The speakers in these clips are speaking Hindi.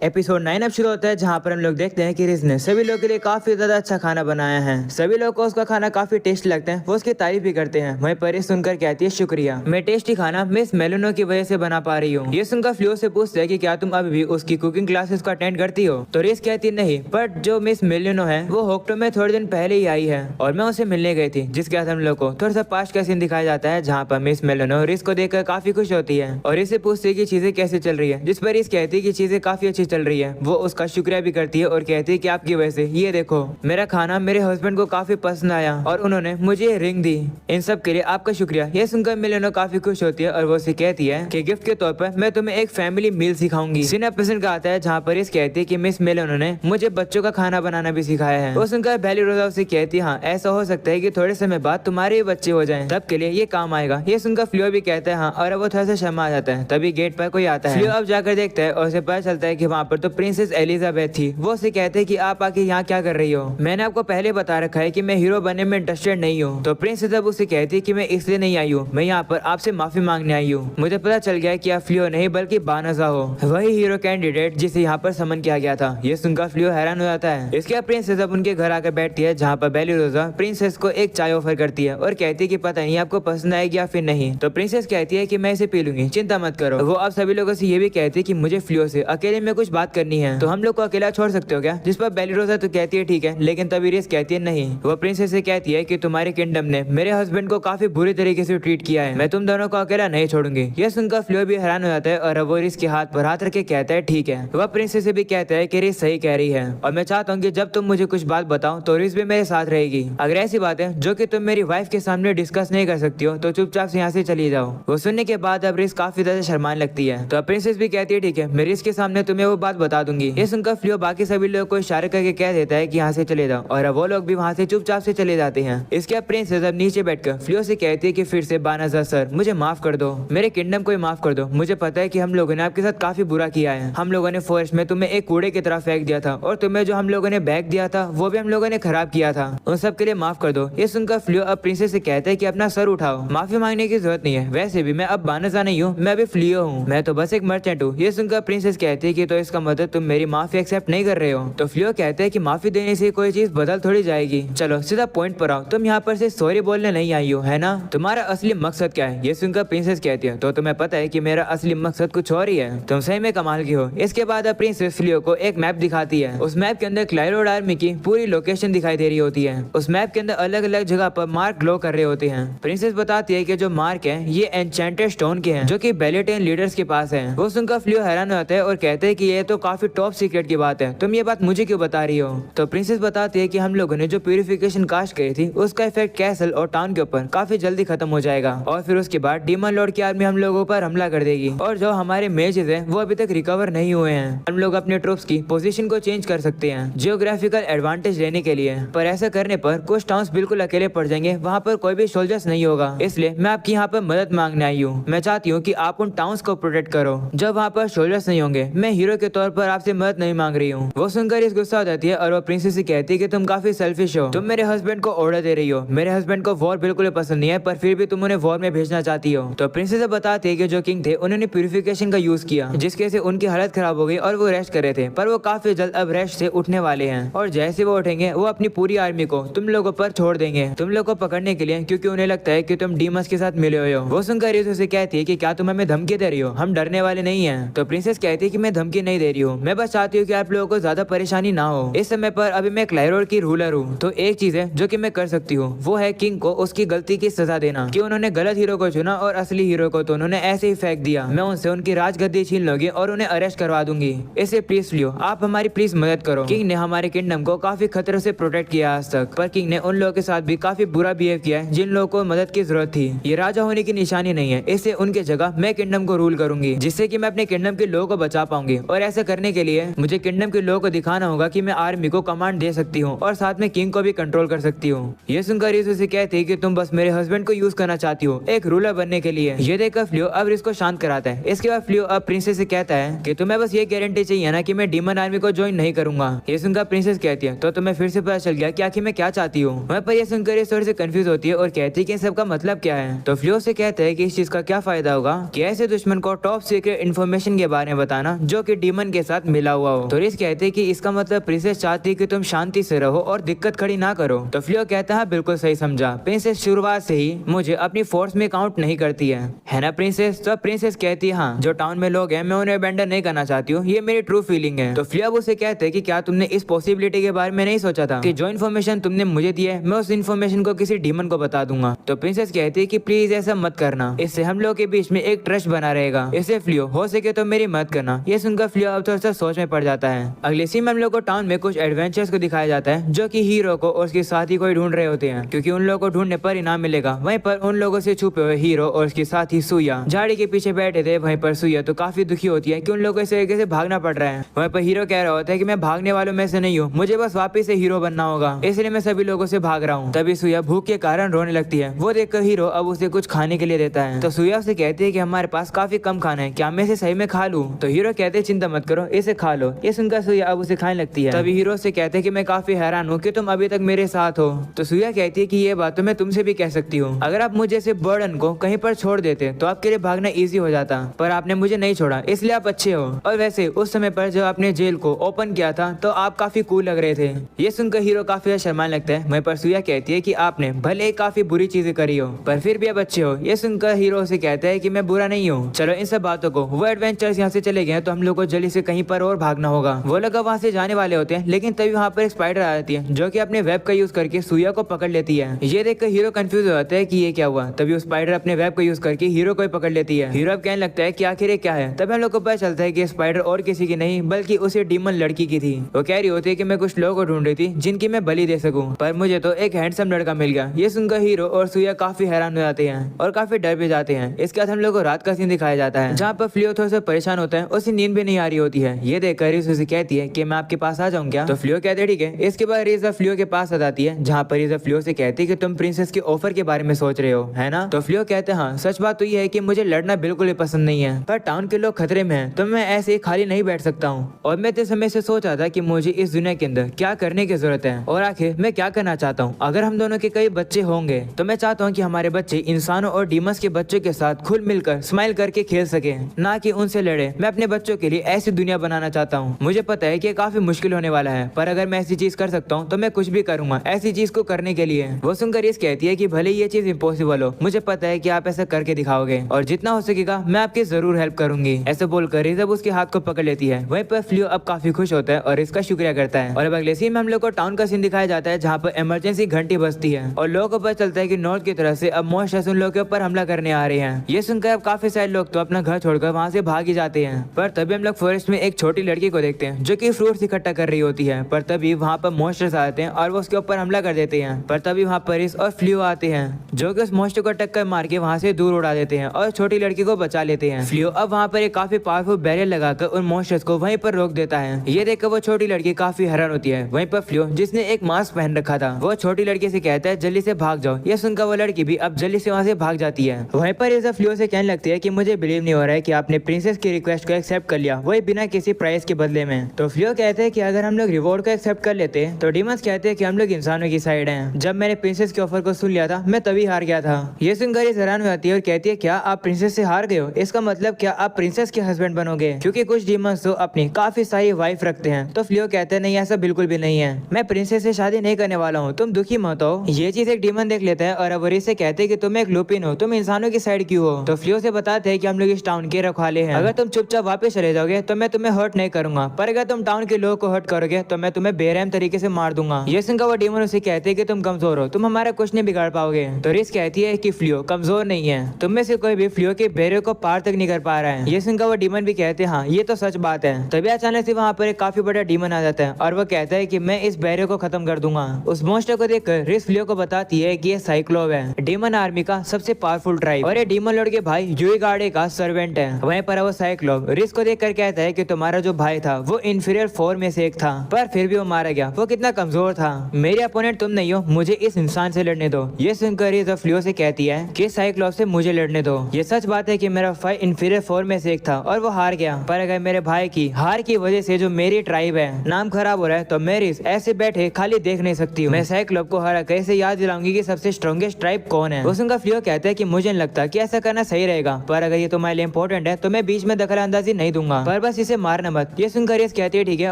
एपिसोड 9 अब शुरू होता है, जहाँ पर हम लोग देखते हैं कि रिज ने सभी लोगों के लिए काफी ज्यादा अच्छा खाना बनाया है। सभी लोग को उसका खाना काफी टेस्टी लगता है, वो उसकी तारीफ भी करते हैं। वहीं पर सुनकर कहती है शुक्रिया, मैं टेस्टी खाना मिस मेलिनो की वजह से बना पा रही हूँ। ये सुनकर फ्लियो से पूछते है कि क्या तुम अभी भी उसकी कुकिंग क्लासेस को अटेंड करती हो। तो रिज कहती नहीं, बट जो मिस मेलिनो है वो होक्टो में थोड़े दिन पहले ही आई है और मैं उसे मिलने गई थी। जिसके बाद हम लोग को थोड़ा सा पास्ट का सीन दिखाया जाता है, जहाँ पर मिस मेलिनो रिज को देखकर काफी खुश होती है और इससे पूछती है कि चीजें कैसे चल रही है। जिस पर रिज कहती है कि चीजें काफी अच्छी चल रही है। वो उसका शुक्रिया भी करती है और कहती है कि आपकी वजह से ये देखो मेरा खाना मेरे हस्बैंड को काफी पसंद आया और उन्होंने मुझे ये रिंग दी। इन सब के लिए आपका शुक्रिया। ये सुनकर मेलिनो काफी खुश होती है और वो उसे कहती है कि गिफ्ट के तौर पर मैं तुम्हें एक फैमिली मील सिखाऊंगी। सीन एपिसोड का आता है जहाँ पर इस कहती है कि मिस मेलिनो ने मुझे बच्चों का खाना बनाना भी सिखाया है। वो सुनकर बेली रोजा उसे कहती है हाँ ऐसा हो सकता है कि थोड़े समय बाद तुम्हारे भी बच्चे हो जाएं, तब के लिए ये काम आएगा। ये सुनकर फ्लियो भी कहता है हाँ, और वो थोड़ा सा शर्मा आ जाता है। तभी गेट पर कोई आता है। फ्लियो अब जाकर देखता है और उसे पता चलता है कि वहाँ पर तो प्रिंसेस एलिजाबेथ थी। वो उसे कहते हैं कि आप आके यहाँ क्या कर रही हो, मैंने आपको पहले बता रखा है कि मैं हीरो बनने में इंटरेस्टेड नहीं हूँ। तो प्रिंसेस अब उसे कहती है कि मैं इसलिए नहीं आई हूँ, मैं यहाँ पर आपसे माफी मांगने आई हूँ। मुझे पता चल गया कि आप फ्लियो नहीं बल्कि बानजा हो, वही हीरो कैंडिडेट जिसे यहाँ पर समन किया गया था। ये सुनकर फ्लियो हैरान हो जाता है। इसके बाद प्रिंसेस अब उनके घर आकर बैठती है, जहाँ पर बेली रोजा प्रिंसेस को एक चाय ऑफर करती है और कहती है कि पता नहीं आपको पसंद आएगी या फिर नहीं। तो प्रिंसेस कहती है कि मैं इसे पी लूंगी, चिंता मत करो। वो अब सभी लोगों से ये भी कहती है कि मुझे फ्लियो से अकेले में कुछ बात करनी है, तो हम लोग को अकेला छोड़ सकते हो क्या। जिस पर बेली रोजा तो कहती है ठीक है, लेकिन तभी रिस कहती है नहीं। वो प्रिंसेस से कहती है कि तुम्हारे किंगडम ने मेरे हस्बैंड को काफी बुरी तरीके से ट्रीट किया है, मैं तुम दोनों को अकेला नहीं छोड़ूंगी। यह सुनकर फ्लियो भी हैरान हो जाता है और वो रिस के हाथ पर हाथ रख के कहता है ठीक है। वह प्रिंसेस से भी कहता है कि रिस सही कह रही है और मैं चाहता हूँ कि जब तुम मुझे कुछ बात बताओ तो रिस भी मेरे साथ रहेगी। अगर ऐसी बात है जो कि तुम मेरी वाइफ के सामने डिस्कस नहीं कर सकती हो तो चुपचाप से यहाँ से चली जाओ। वो सुनने के बाद अब रिस काफी ज्यादा शर्माने लगती है। तो प्रिंसेस भी कहती है ठीक है, मैं रिस के सामने तुम्हें वो बात बता दूंगी। ये सुनकर फ्लियो बाकी सभी लोगों को इशारे करके कह देता है कि यहाँ से चले जाओ और वो लोग भी वहाँ से चुपचाप से चले जाते हैं। इसके बाद प्रिंसेस अब नीचे बैठकर फ्लियो से कहती है कि फिर से बानजा सर मुझे माफ कर दो, मेरे किंगडम को माफ कर दो। मुझे पता है कि हम लोगों ने आपके साथ काफी बुरा किया है। हम लोगों ने फॉरेस्ट में तुम्हें एक कूड़े की तरह फेंक दिया था और तुम्हें जो हम लोगों ने बैग दिया था वो भी हम लोगों ने खराब किया था, उन सब के लिए माफ कर दो। ये सुनकर फ्लियो अब प्रिंसेस से कहता है कि अपना सर उठाओ, माफी मांगने की जरूरत नहीं है, वैसे भी मैं अब बानजा नहीं हूँ, मैं अभी फ्लियो हूँ, मैं तो बस एक मर्चेंट हूँ। ये सुनकर प्रिंसेस कहती है कि तो इसका मतलब तुम मेरी माफी एक्सेप्ट नहीं कर रहे हो। तो फ्लियो कहते हैं कि माफी देने से कोई चीज बदल थोड़ी जाएगी, चलो सीधा पॉइंट पर आओ, तुम यहाँ पर से सॉरी बोलने नहीं आई हो है ना, तुम्हारा असली मकसद क्या है। ये सुनकर प्रिंसेस कहती है तो तुम्हें पता है कि मेरा असली मकसद कुछ और ही है, तुम सही में कमाल की हो। इसके बाद अब प्रिंसेस फ्लियो को एक मैप दिखाती है। उस मैप के अंदर क्लाइरोड आर्मी की पूरी लोकेशन दिखाई दे रही होती है। उस मैप के अंदर अलग अलग जगह पर मार्क ग्लो कर रहे होते हैं। प्रिंसेस बताती है कि जो मार्क है ये एन्चेंटेड स्टोन के हैं जो कि बेलेटेन लीडर्स के पास है। वो सुनकर फ्लियो हैरान होता है और कहते हैं कि ये तो काफी टॉप सीक्रेट की बात है, तुम ये बात मुझे क्यों बता रही हो। तो प्रिंसेस बताती है कि हम लोगों ने जो प्यूरिफिकेशन कास्ट करी थी उसका इफेक्ट कैसल और टाउन के ऊपर काफी जल्दी खत्म हो जाएगा और फिर उसके बाद डीमन लॉर्ड की आर्मी हम लोगों पर हमला कर देगी और जो हमारे मेजेस हैं वो अभी तक रिकवर नहीं हुए हैं। हम लोग अपने ट्रूप्स की पोजीशन को चेंज कर सकते हैं जियोग्राफिकल एडवांटेज लेने के लिए, पर ऐसा करने पर कुछ टाउन्स बिल्कुल अकेले पड़ जाएंगे, वहाँ पर कोई भी सोल्जर्स नहीं होगा। इसलिए मैं आपकी यहाँ पर मदद मांगने आई हूँ। मैं चाहती हूँ कि आप उन टाउन्स को प्रोटेक्ट करो जब वहाँ पर सोल्जर्स नहीं होंगे। मैं हीरो के तौर पर आपसे मदद नहीं मांग रही हूँ। वो सुनकर इस गुस्सा हो जाती है और वो प्रिंसेस से कहती है कि तुम काफी सेल्फिश हो, तुम मेरे हस्बैंड को ऑर्डर दे रही हो, मेरे हस्बैंड को वॉर बिल्कुल पसंद नहीं है पर फिर भी तुम उन्हें वॉर में भेजना चाहती हो। तो प्रिंसेस बताती है कि जो किंग थे उन्होंने प्यूरिफिकेशन का यूज किया जिसके से उनकी हालत खराब हो गई और वो रेस्ट कर रहे थे, पर वो काफी जल्द अब रेस्ट से उठने वाले हैं और जैसे वो उठेंगे वो अपनी पूरी आर्मी को तुम लोगों पर छोड़ देंगे, तुम लोग को पकड़ने के लिए, क्योंकि उन्हें लगता है कि तुम डीमस के साथ मिले हुए हो। वो सुनकर रिस उसे कहती है कि क्या तुम हमें धमकी दे रही हो, हम डरने वाले नहीं हैं। तो प्रिंसेस कहती है कि मैं धमकी नहीं दे रही हूँ, मैं बस चाहती हूँ कि आप लोगों को ज्यादा परेशानी ना हो। इस समय पर अभी मैं क्लाइरोड की रूलर हूँ, तो एक चीज है जो कि मैं कर सकती हूँ वो है किंग को उसकी गलती की सजा देना कि उन्होंने गलत हीरो को चुना और असली हीरो को तो उन्होंने ऐसे ही फेंक दिया। मैं उनसे उनकी राजगद्दी छीन लूंगी और उन्हें अरेस्ट करवा दूंगी। इसे प्लीज लियो, आप हमारी प्लीज मदद करो। किंग ने हमारे किंगडम को काफी खतरे से प्रोटेक्ट किया आज तक, पर किंग ने उन लोगों के साथ भी काफी बुरा बिहेव किया है जिन लोगों को मदद की जरूरत थी। ये राजा होने की निशानी नहीं है, इससे उनके जगह मैं किंगडम को रूल करूंगी जिससे कि मैं अपने किंगडम के लोगों को बचा पाऊंगी। और ऐसा करने के लिए मुझे किंगडम के लोगों को दिखाना होगा कि मैं आर्मी को कमांड दे सकती हूँ और साथ में किंग को भी कंट्रोल कर सकती हूँ। ये सुनकर रिस उसे कहती है कि तुम बस मेरे हस्बैंड को यूज करना चाहती हो एक रूलर बनने के लिए। ये देखकर फ्लियो अब रिस को शांत कराता है। इसके बाद फ्लियो अब प्रिंसेस से कहता है कि तुम्हें बस ये गारंटी चाहिए ना कि मैं डीमन आर्मी को ज्वाइन नहीं करूंगा। ये सुनकर प्रिंसेस कहती है तो तुम्हें फिर से पता चल गया कि आखिर मैं क्या चाहती हूँ। वहाँ पर ये सुनकर इस थोड़ी से कंफ्यूज होती है और कहती है कि सबका मतलब क्या है। तो फ्लियो से कहता है कि इस चीज का क्या फायदा होगा कि ऐसे दुश्मन को टॉप सीक्रेट इन्फॉर्मेशन के बारे में बताना जो कि डीमन के साथ मिला हुआ हो। तो रिस कहते कि इसका मतलब प्रिंसेस चाहती कि तुम शांति से रहो और दिक्कत खड़ी ना करो। तो फ्लियो कहता है बिल्कुल सही समझा, प्रिंसेस शुरुआत से ही मुझे अपनी फोर्स में काउंट नहीं करती है ना प्रिंसेस। तो प्रिंसेस कहती है हाँ, जो टाउन में लोग हैं मैं उन्हें अबैंडन नहीं करना चाहती हूँ, ये मेरी ट्रू फीलिंग है। तो फ्लियो उसे कहते हैं कि क्या तुमने इस पॉसिबिलिटी के बारे में नहीं सोचा था कि जो इन्फॉर्मेशन तुमने मुझे दी है मैं उस इन्फॉर्मेशन को किसी डीमन को बता दूंगा। तो प्रिंसेस कहती है कि प्लीज ऐसा मत करना, इससे हम लोग के बीच में एक ट्रस्ट बना रहेगा। इसे फ्लियो हो सके तो मेरी मदद करना। ये सुनकर फ्लियो अब थोड़ा सा सोच में पड़ जाता है। अगले सीन में हम लोग को टाउन में कुछ एडवेंचर्स को दिखाया जाता है जो कि हीरो को और उसके साथी को ढूंढ रहे होते हैं, क्योंकि उन लोगों को ढूंढने पर इनाम मिलेगा। वहीं पर उन लोगों से छुपे हुए हीरो और उसके साथी सुया झाड़ी के पीछे बैठे थे। वहीं पर सुया तो काफी दुखी होती है कि उन लोगों को इस तरीके से भागना पड़ रहा है। वहीं पर हीरो कह रहा होता है कि मैं भागने वालों में से नहीं हूँ, मुझे बस वापिस से हीरो बनना होगा, इसलिए मैं सभी लोगों से भाग रहा हूँ। तभी सुया भूख के कारण रोने लगती है। वो देखकर हीरो अब उसे कुछ खाने के लिए देता है। तो सुया उसे कहती है कि हमारे पास काफी कम खाना है, क्या मैं इसे सही में खा लूं? तो हीरो कहते हैं चिंता मत करो, इसे खा लो। ये सुनकर सुया अब उसे खाने लगती है। तभी हीरो से कहते हैं कि मैं काफी हैरान हूँ कि तुम अभी तक मेरे साथ हो। तो सुया कहती है कि ये बात तो मैं तुमसे भी कह सकती हूँ, अगर आप मुझे से बर्डन को कहीं पर छोड़ देते तो आपके लिए भागना इजी हो जाता, पर आपने मुझे नहीं छोड़ा इसलिए आप अच्छे हो। और वैसे उस समय पर जब आपने जेल को ओपन किया था तो आप काफी कूल लग रहे थे। ये सुनकर हीरो काफी शर्माने लगता है। वहीं पर सुया कहती है कि आपने भले ही काफी बुरी चीजें करी हो पर फिर भी आप अच्छे हो। ये सुनकर हीरो से कहता है कि मैं बुरा नहीं हूँ। चलो इन सब बातों को, वो एडवेंचर्स यहाँ से चले गए तो हम लोग को जल्दी से कहीं पर और भागना होगा। वो लोग वहाँ से जाने वाले होते हैं, लेकिन तभी वहाँ पर एक स्पाइडर आ जाती है जो कि अपने वेब का यूज करके सुया को पकड़ लेती है। ये देखकर हीरो कंफ्यूज हो जाता है कि ये क्या हुआ। तभी उस स्पाइडर अपने वेब का यूज करके हीरो को ही पकड़ लेती है। हीरो अब कहने लगता है कि आखिर ये क्या है। तभी हम लोग को पता चलता है कि स्पाइडर और किसी की नहीं बल्कि उसे डीमन लड़की की थी। वो कह रही होती है कि मैं कुछ लोगों को ढूंढ रही थी जिनकी मैं बलि दे सकूं, पर मुझे तो एक हैंडसम लड़का मिल गया। ये सुनकर हीरो और सुया काफी हैरान हो जाते हैं और काफी डर भी जाते हैं। इसके बाद हम लोग को रात का सीन दिखाया जाता है जहाँ पर फ्लियो थोड़ा सा परेशान होता है, उसे नींद भी नहीं आ रही होती है। ये देखकर रिस उसे कहती है कि मैं आपके पास आ जाऊँ क्या? तो फ्लियो कहते हैं ठीक है। इसके बाद रिस फ्लियो के पास आ जाती है जहाँ पर रिस फ्लियो से कहती है कि तुम प्रिंसेस के ऑफर के बारे में सोच रहे हो, है ना? तो फ्लियो कहते हैं हाँ, सच बात तो ये है कि मुझे लड़ना बिल्कुल भी पसंद नहीं है, पर टाउन के लोग खतरे में हैं तो मैं ऐसे ही खाली नहीं बैठ सकता हूँ। और मैं इतने समय से सोच रहा था कि मुझे इस दुनिया के अंदर क्या करने की जरूरत है और आखिर मैं क्या करना चाहता हूँ। अगर हम दोनों के कई बच्चे होंगे तो मैं चाहता हूँ कि हमारे बच्चे इंसानों और डीमंस के बच्चों के साथ खुल मिलकर स्माइल करके खेल सके, ना कि उनसे लड़े। मैं अपने बच्चों के लिए ऐसी दुनिया बनाना चाहता हूँ। मुझे पता है कि काफी मुश्किल होने वाला है, पर अगर मैं ऐसी चीज कर सकता हूँ तो मैं कुछ भी करूंगा ऐसी चीज को करने के लिए। वो सुनकर इस कहती है कि भले ये चीज इम्पॉसिबल हो, मुझे पता है कि आप ऐसा करके दिखाओगे और जितना हो सकेगा मैं आपकी जरूर हेल्प करूंगी। ऐसे बोलकर रिजब उसके हाथ को पकड़ लेती है। वहीं पर फ्लियो अब काफी खुश होता है और इसका शुक्रिया करता है। और अब अगले सीन में हम लोग को टाउन का सीन दिखाया जाता है जहाँ पर इमरजेंसी घंटी बजती है और लोगों को पता चलता है कि नॉर्थ की तरफ से अब मॉन्स्टर्स उन लोगों के ऊपर हमला करने आ रहे हैं। ये सुनकर अब काफी सारे लोग तो अपना घर छोड़कर वहाँ से भाग ही जाते हैं। पर तभी हम लोग फॉरेस्ट में एक छोटी लड़की को देखते हैं जो कि फ्रूट्स इकट्ठा कर रही होती है। पर तभी वहाँ पर मॉन्स्टर्स आते हैं और वो उसके ऊपर हमला कर देते हैं। पर तभी वहाँ पर रिस और फ्लियो आते हैं जो कि उस मॉन्स्टर को टक्कर मार के वहाँ से दूर उड़ा देते हैं और छोटी लड़की को बचा लेते हैं। फ्लियो अब वहाँ पर एक काफी पावरफुल बैरियर लगाकर उन मॉन्स्टर्स को वहीं पर रोक देता है। ये देखकर वो छोटी लड़की काफी हैरान होती है। वहीं पर फ्लियो जिसने एक मास्क पहन रखा था वो छोटी लड़की से कहता है जल्दी से भाग जाओ। ये सुनकर वो लड़की भी अब जल्दी से वहाँ से भाग जाती है। वहीं पर रिस फ्लियो से कहने लगती है कि मुझे बिलीव नहीं हो रहा है कि आपने प्रिंसेस की रिक्वेस्ट को एक्सेप्ट कर लिया, वही बिना किसी प्राइस के बदले में। तो फ्लियो कहते हैं कि अगर हम लोग रिवॉर्ड को एक्सेप्ट कर लेते तो डीमंस कहते हैं कि हम लोग इंसानों की साइड हैं। जब मैंने प्रिंसेस के ऑफर को सुन लिया था मैं तभी हार गया था। ये सुनकर इस हैरान हो जाती है और कहती है क्या आप प्रिंसेस से हार गए हो? इसका मतलब क्या आप प्रिंसेस के हस्बैंड बनोगे? क्योंकि कुछ डीमंस तो अपनी काफी सारी वाइफ रखते हैं। तो फ्लियो कहते हैं नहीं ऐसा बिल्कुल भी नहीं है, मैं प्रिंसेस से शादी नहीं करने वाला हूँ, तुम दुखी मत हो। ये चीज एक डीमन देख लेता है और अब रिस से कहते हैं कि तुम एक लुपिन हो, तुम इंसानों की साइड क्यों हो? तो फ्लियो से बताते हैं कि हम लोग इस टाउन के रखवाले हैं, अगर तुम चुपचाप वापस चले जाओगे तो मैं तुम्हें हर्ट नहीं करूंगा, पर अगर तुम टाउन के लोगों को हर्ट करोगे तो मैं तुम्हें बेरहम तरीके से मार दूंगा। ये सुनकर वो डीमन उसे कहते हैं कि तुम कमजोर हो, तुम हमारा कुछ नहीं बिगाड़ पाओगे। तो रिस कहती है कि फ्लियो कमजोर नहीं है, तुम में से कोई भी फ्लियो के बैरियर को पार तक नहीं कर पा रहा है। ये सुनकर वो डीमन भी कहते हैं हाँ ये तो सच बात है। तभी अचानक से वहाँ पर एक काफी बड़ा डीमन आ जाता है और वो कहता है कि मैं इस बैरियर को खत्म कर दूंगा। उस मॉन्स्टर को देखकर रिस फ्लियो को बताती है कि ये साइक्लोप है, डीमन आर्मी का सबसे पावरफुल ट्राइब और ये डीमन लॉर्ड के भाई यूईगार्डे का सर्वेंट है। वहीं पर वो साइक्लोप रिस को देखकर कहता है कि तुम्हारा जो भाई था वो इंफीरियर 4 में से एक था, पर फिर भी वो मारा गया, वो कितना कमजोर था। मेरे अपोनेंट तुम नहीं हो, मुझे इस इंसान से लड़ने दो। ये सुनकर रिस फ्लियो से कहती है कि साइक्लोप से मुझे लड़ने दो। ये सच बात है कि मेरा भाई इंफीरियर 4 में से एक था और वो हार गया, पर अगर मेरे भाई की हार की वजह से जो मेरी ट्राइब है नाम खराब हो रहा है तो मैं रिस ऐसे बैठे खाली देख नहीं सकती हूँ। मैं साइक्लोप को हरा कैसे याद दिलाऊंगी कि सबसे स्ट्रॉन्गेस्ट ट्राइब कौन है। वो सुनकर फ्लियो कहता है कि मुझे नहीं लगता कि ऐसा करना सही रहेगा, पर अगर ये तुम्हारे लिए इंपॉर्टेंट है तो मैं बीच में दखल अंदाजी नहीं दूंगा। पर बस इसे मारना मत। ये सुनकर रिस कहती है ठीक है,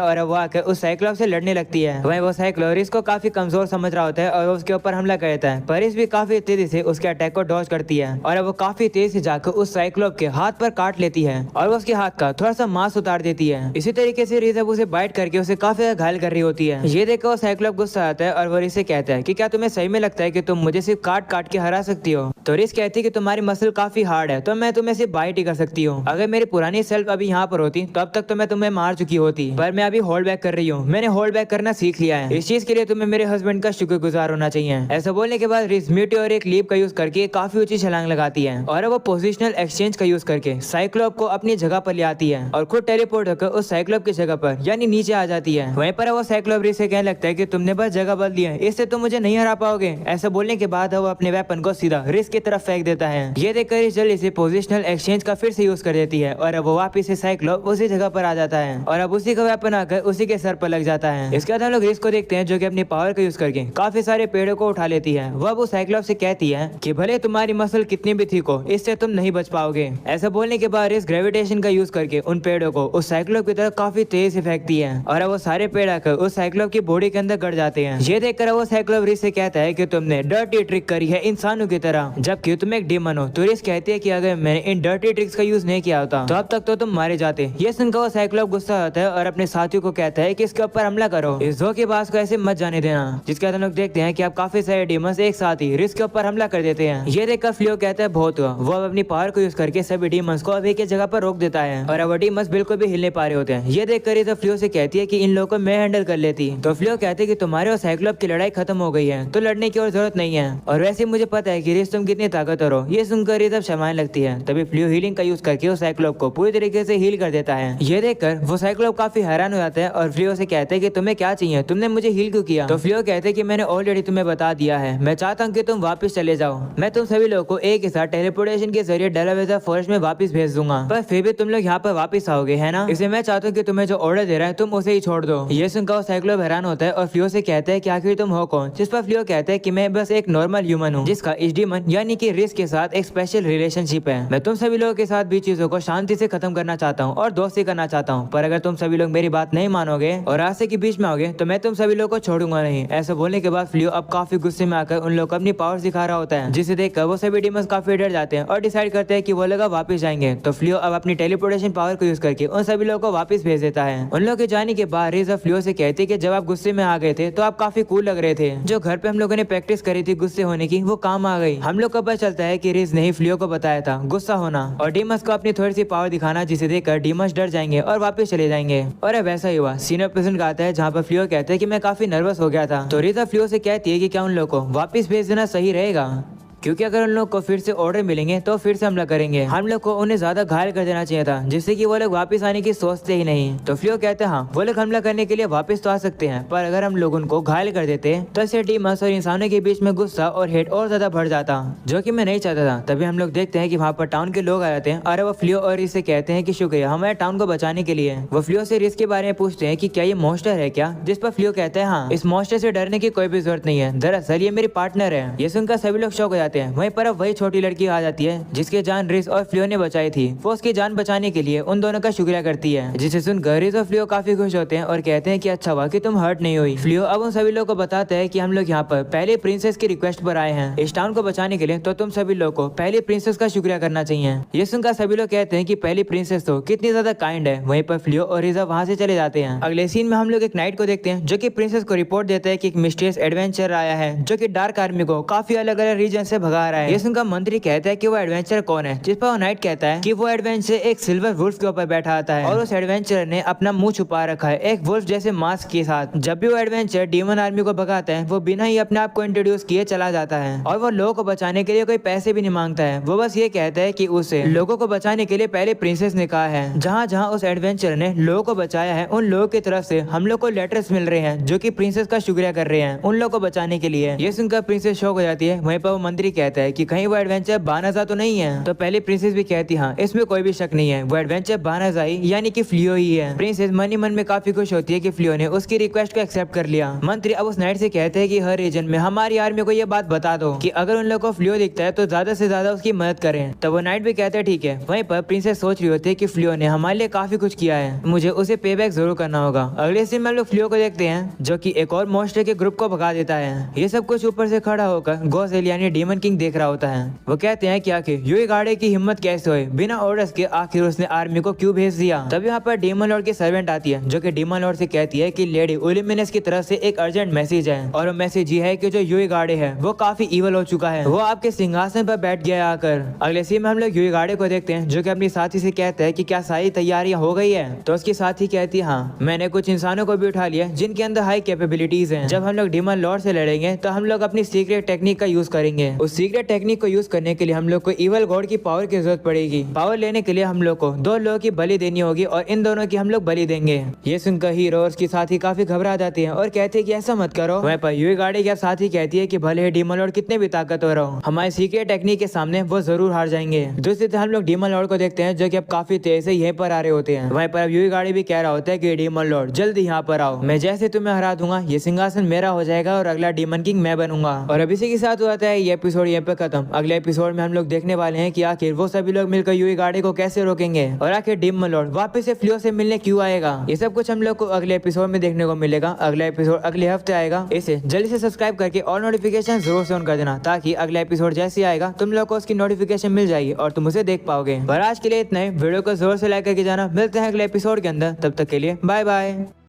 और अब वो आकर उस साइक्लोप से लड़ने लगती है। वहीं वो साइक्लोप रिस को काफी कमजोर समझ रहा होता है और उसके ऊपर हमला कर देता है, पर रिस भी काफी तेजी से उसके अटैक को डॉज करती है और अब वो काफी तेज से जाकर उस साइक्लोप के हाथ पर काट लेती है और वो उसके हाथ का थोड़ा सा मांस उतार देती है। इसी तरीके से रिस अब उसे बाइट करके उसे काफी ज्यादा घायल कर रही होती है। ये देखकर वो साइक्लोप गुस्सा आता है और वो रिस से कहता है कि क्या तुम्हें सही में लगता है कि तुम मुझे सिर्फ काट काट के हरा सकती हो? तो रिस कहती है कि तुम्हारी मसल काफी हार्ड है, तो मैं तुम्हें सिर्फ बाइट ही कर सकती हूँ। अगर मेरी पुरानी सेल्फ अभी यहाँ पर होती तो अब तक तो मैं तुम्हें मार चुकी होती, पर मैं अभी होल्ड बैक कर रही हूँ। मैंने होल्ड बैक करना सीख लिया है। इस चीज के लिए तुम्हें मेरे हस्बैंड का शुक्रगुजार होना चाहिए। ऐसा बोलने के बाद रिस म्यूटी और एक लीप का यूज करके काफी ऊंची छलांग लगाती है और वो पोजिशनल एक्सचेंज का यूज करके साइक्लोप को अपनी जगह पर ले आती है और खुद टेलीपोर्ट होकर उस साइक्लोप की जगह पर यानी नीचे आ जाती है। वहीं पर वो साइक्लोप रिस से कहने लगता है कि तुमने बस जगह बदल दी है, इससे तुम मुझे नहीं हरा पाओगे। ऐसा बोलने के बाद वो अपने वेपन को सीधा रिस की तरफ फेंक देता है। ये देखकर रिस जल्दी से पोजिशनल एक्सचेंज का फिर से यूज कर देती है और अब वो वापिस से साइक्लोप उसी जगह पर आ जाता है और अब उसी का वेपन आकर उसी के सर पर लग जाता है। इसके बाद हम लोग रिस को देखते हैं जो कि अपनी पावर का यूज करके काफी सारे पेड़ों को उठा लेती है। वह वो साइक्लोप से कहती है कि भले तुम्हारी मसल कितनी भी ठीक हो, इससे तुम नहीं बच पाओगे। ऐसा बोलने के बाद रिस ग्रेविटेशन का यूज करके उन पेड़ों को उस साइक्लोप की तरफ काफी तेज से फेंकती है और अब वो सारे पेड़ आकर उस साइक्लोप की बॉडी के अंदर गड़ जाते हैं। ये देखकर वो साइक्लोप रिस से कहता है कि तुमने डर्टी ट्रिक करी है इंसानों की तरह, जबकि तुम एक डीमन हो। तो रिस कहती है कि अगर मैंने इन डर्टी ट्रिक्स का यूज नहीं किया होता तो अब तक तो तुम मारे जाते। ये सुनकर वो साइक्लोप गुस्सा होता है और अपने साथियों को कहता है कि इसके ऊपर हमला करो, इस धोखेबाज को ऐसे मत जाने देना। जिसके बाद हम लोग देखते हैं कि अब काफी सारे डीमंस एक साथ ही रिस के ऊपर हमला कर देते हैं। ये देखकर फ्लियो कहता है बहुत हुआ। वो अपनी पावर को यूज करके सभी डीमंस को अभी की जगह पर रोक देता है और अब डीमंस बिल्कुल भी हिलने पा रहे होते हैं। ये देखकर रिस फ्लियो से कहती है कि इन लोगों को मैं हैंडल कर लेती। तो फ्लियो कहते हैं कि तुम्हारे और साइक्लोप की लड़ाई खत्म हो गई है, तो लड़ने की और जरूरत नहीं है, और वैसे मुझे पता है कि रिस तुम कितनी ताकतवर हो। ये सुनकर रिस अब शर्माने लगती है। तभी फ्लियो हीलिंग का यूज करके उस साइक्लोप को पूरी तरीके से हील कर देता है। ये देखकर वो साइक्लोप काफी हैरान हो जाता है और फ्लियो से कहते हैं कि तुम्हें क्या चाहिए, तुमने मुझे हील क्यों किया? तो फ्लियो कहते हैं कि मैंने ऑलरेडी तुम्हें बता दिया है, मैं चाहता हूँ कि तुम वापस चले जाओ। मैं तुम सभी लोगों को एक ही साथ टेलीपोर्टेशन के जरिए डेलावेयर फॉरेस्ट में वापस भेज दूंगा, पर फिर भी तुम लोग यहाँ पर वापस आओगे, है ना? इसलिए मैं चाहता हूँ कि तुम्हें जो ऑर्डर दे रहा है तुम उसे ही छोड़ दो। ये सुनकर वो साइक्लोप हैरान होता है और फ्लियो से कहता है कि आखिर तुम हो कौन? जिस पर फ्लियो कहता है कि मैं बस एक नॉर्मल ह्यूमन हूँ जिसका इस डीमन यानी कि रिस के साथ एक स्पेशल रिलेशनशिप है। मैं तुम सभी लोगों के साथ भी चीजों को शांति से खत्म करना चाहता हूँ और दोस्ती करना चाहता हूँ, पर अगर तुम सभी लोग मेरी बात नहीं मानोगे और रास्ते के बीच में आओगे तो मैं तुम सभी लोगों को छोड़ूंगा नहीं। ऐसा बोलने के बाद फ्लियो अब काफी गुस्से में आकर उन लोगों को अपनी पावर दिखा रहा होता है, जिसे देखकर वो सभी डीमंस काफी डर जाते हैं और डिसाइड करते हैं कि वो लोग वापस जाएंगे। तो फ्लियो अब अपनी टेलीपोर्टेशन पावर को यूज करके उन सभी लोगों को वापस भेज देता है। उन लोगों के जाने के बाद रिस फ्लियो से कहती है कि जब आप गुस्से में आ गए थे तो आप काफी कूल लग रहे थे, जो घर पे हम लोगों ने प्रैक्टिस करी थी गुस्से होने की वो काम आ गई। हम लोग को पता चलता है कि रिस ने ही फ्लियो को बताया था गुस्सा होना और डीमंस को अपनी थोड़ी सी पावर दिखाना, जिसे देखकर डीमंस डर जाएंगे और वापस चले जाएंगे। और अब वैसा ही हुआ। सीनियर प्रेजेंट आता है जहाँ पर फ्लियो कहते हैं कि मैं काफी नर्वस हो गया था। तो रिस फ्लियो से कहती है कि क्या उन लोगों को वापस भेज देना सही रहेगा, क्योंकि अगर उन लोग को फिर से ऑर्डर मिलेंगे तो फिर से हमला करेंगे। हम लोग को उन्हें ज्यादा घायल कर देना चाहिए था, जिससे कि वो लोग वापस आने की सोचते ही नहीं। तो फ्लियो कहते हैं हाँ वो लोग हमला करने के लिए वापस तो आ सकते हैं, पर अगर हम लोग उनको घायल कर देते तो इससे डीमंस और इंसानों के बीच में गुस्सा और हेट और ज्यादा बढ़ जाता, जो कि मैं नहीं चाहता था। तभी हम लोग देखते हैं कि वहाँ पर टाउन के लोग आ जाते हैं और वो फ्लियो और रिस से कहते हैं कि शुक्रिया हमारे टाउन को बचाने के लिए। वो फ्लियो से रिस के बारे में पूछते हैं कि क्या ये मॉन्स्टर है क्या, जिस पर फ्लियो कहते हैं हाँ इस मॉन्स्टर से डरने की कोई भी जरूरत नहीं है, दरअसल ये मेरी पार्टनर है। ये सुनकर सभी लोग शॉक हो जाते हैं। वहीं पर वही छोटी लड़की आ जाती है जिसकी जान रिस और फ्लियो ने बचाई थी। वो उसकी जान बचाने के लिए उन दोनों का शुक्रिया करती है, जिसे सुनकर रिस और फ्लियो काफी खुश होते हैं और कहते हैं कि अच्छा हुआ कि तुम हर्ट नहीं हुई। फ्लियो अब उन सभी लोगों को बताता है कि हम लोग यहाँ पर पहले प्रिंसेस की रिक्वेस्ट पर आए हैं इस टाउन को बचाने के लिए, तो तुम सभी लोगों को पहले प्रिंसेस का शुक्रिया करना चाहिए। ये सुनकर सभी लोग कहते हैं कि पहली प्रिंसेस तो कितनी ज्यादा काइंड है। वहीं पर फ्लियो और रिस वहाँ से चले जाते हैं। अगले सीन में हम लोग एक नाइट को देखते हैं जो कि प्रिंसेस को रिपोर्ट देता है कि एक मिस्टीरियस एडवेंचर आया है जो कि डार्क आर्मी को काफी अलग अलग रीजन से भगा रहा है। ये सुनकर मंत्री कहता है कि वो एडवेंचर कौन है, जिस पर वो नाइट कहता है कि वो एडवेंचर एक सिल्वर वुल्फ के ऊपर बैठा आता है और उस एडवेंचर ने अपना मुंह छुपा रखा है एक वुल्फ जैसे मास्क के साथ। जब भी वो एडवेंचर डीमन आर्मी को भगाता है वो बिना ही अपने आप को इंट्रोड्यूस किए चला जाता है और वो लोगों को बचाने के लिए कोई पैसे भी नहीं मांगता है। वो बस ये कहता है कि उसे लोगों को बचाने के लिए पहले प्रिंसेस ने कहा है। जहाँ जहाँ उस एडवेंचर ने लोगों को बचाया है उन लोगों की तरफ से हम लोग को लेटर्स मिल रहे हैं जो कि प्रिंसेस का शुक्रिया कर रहे हैं उन लोगों को बचाने के लिए। ये सुनकर प्रिंसेस शॉक हो जाती है। वहीं पर वो मंत्री कहता है कि कहीं वो एडवेंचर बानाजा तो नहीं है। तो पहले प्रिंसेस भी कहती हाँ इसमें कोई भी शक नहीं है, वो एडवेंचर बानाजा ही यानी कि फ्लियो ही है। प्रिंसेस मन ही मन में काफी खुश होती है कि फ्लियो ने उसकी रिक्वेस्ट को एक्सेप्ट कर लिया। मंत्री अब उस नाइट से कहते हैं कि हर रीजन में हमारी आर्मी को ये बात बता दो कि अगर उन लोगों को फ्लियो दिखता है तो ज्यादा से ज्यादा उसकी मदद करें। तो वो नाइट भी कहते हैं ठीक है। वहीं पर प्रिंसेस सोच रही होती है कि फ्लियो ने हमारे लिए काफी कुछ किया है, मुझे उसे पे बैक जरूर करना होगा। अगले सीन में हम लोग फ्लियो को देखते हैं जो कि एक और मॉन्स्टर के ग्रुप को भगा देता है। ये सब कुछ ऊपर से खड़ा होकर गोसेल यानी डीमन किंग देख रहा होता है। वो कहते हैं कि आखिर यूई गाड़े की हिम्मत कैसे हुई, बिना ऑर्डर्स के आखिर उसने आर्मी को क्यों भेज दिया। तब यहाँ पर डीमन लॉर्ड की सर्वेंट आती है जो कि डीमन लॉर्ड से कहती है कि लेडी ओलिमिनस की तरफ से एक अर्जेंट मैसेज है और वो मैसेज ये है कि जो यूई गाड़े है वो काफी इवल हो चुका है, वो आपके सिंहासन पर बैठ गया आकर। अगले सीन में हम लोग यूई गाड़े को देखते हैं जो कि अपनी साथी से कहता है कि क्या सारी तैयारियां हो गई है। तो उसकी साथी कहती है हाँ मैंने कुछ इंसानों को भी उठा लिया जिनके अंदर हाई कैपेबिलिटीज हैं। जब हम लोग डीमन लॉर्ड से लड़ेंगे तो हम लोग अपनी सीक्रेट टेक्निक का यूज करेंगे। उस सीक्रेट टेक्निक को यूज करने के लिए हम लोग को इवल गॉड की पावर की जरूरत पड़ेगी। पावर लेने के लिए हम लोग को 2 लोगों की बलि देनी होगी और इन दोनों की हम लोग बलि देंगे। ये सुनकर हीरो और उसकी साथी काफी घबरा जाती है और कहते हैं कि ऐसा मत करो। वहीं पर यूई गाड़े की साथी कहती है कि भले ही डीमन लॉर्ड कितने भी ताकतवर हो, हमारे सीक्रेट टेक्निक के सामने वो जरूर हार जाएंगे। दूसरी तरफ हम लोग डीमन लॉर्ड को देखते हैं जो कि अब काफी तेज से यहीं पर आ रहे होते हैं। वहीं पर अब यूई गाड़ी भी कह रहा होता है कि डीमन लॉर्ड जल्दी यहाँ पर आओ, मैं जैसे तुम्हें हरा दूंगा ये सिंहासन मेरा हो जाएगा और अगला डीमन किंग मैं बनूंगा। और अब इसी के साथ होता है ये एपिसोड यहाँ पे खत्म। अगले एपिसोड में हम लोग देखने वाले हैं कि आखिर वो सभी लोग मिलकर यूई गाड़ी को कैसे रोकेंगे और आखिर डीमन लॉर्ड वापस से फ्लियो से मिलने क्यों आएगा। ये सब कुछ हम लोग को अगले एपिसोड में देखने को मिलेगा। अगला एपिसोड अगले हफ्ते आएगा। इसे जल्दी से सब्सक्राइब करके और नोटिफिकेशन जरूर से ऑन कर देना ताकि अगला एपिसोड जैसे ही आएगा तुम लोग को उसकी नोटिफिकेशन मिल जाएगी और तुम उसे देख पाओगे। और आज के लिए इतना ही, वीडियो को जोर से लाइक करके जाना। मिलते हैं अगले एपिसोड के अंदर, तब तक के लिए बाय बाय।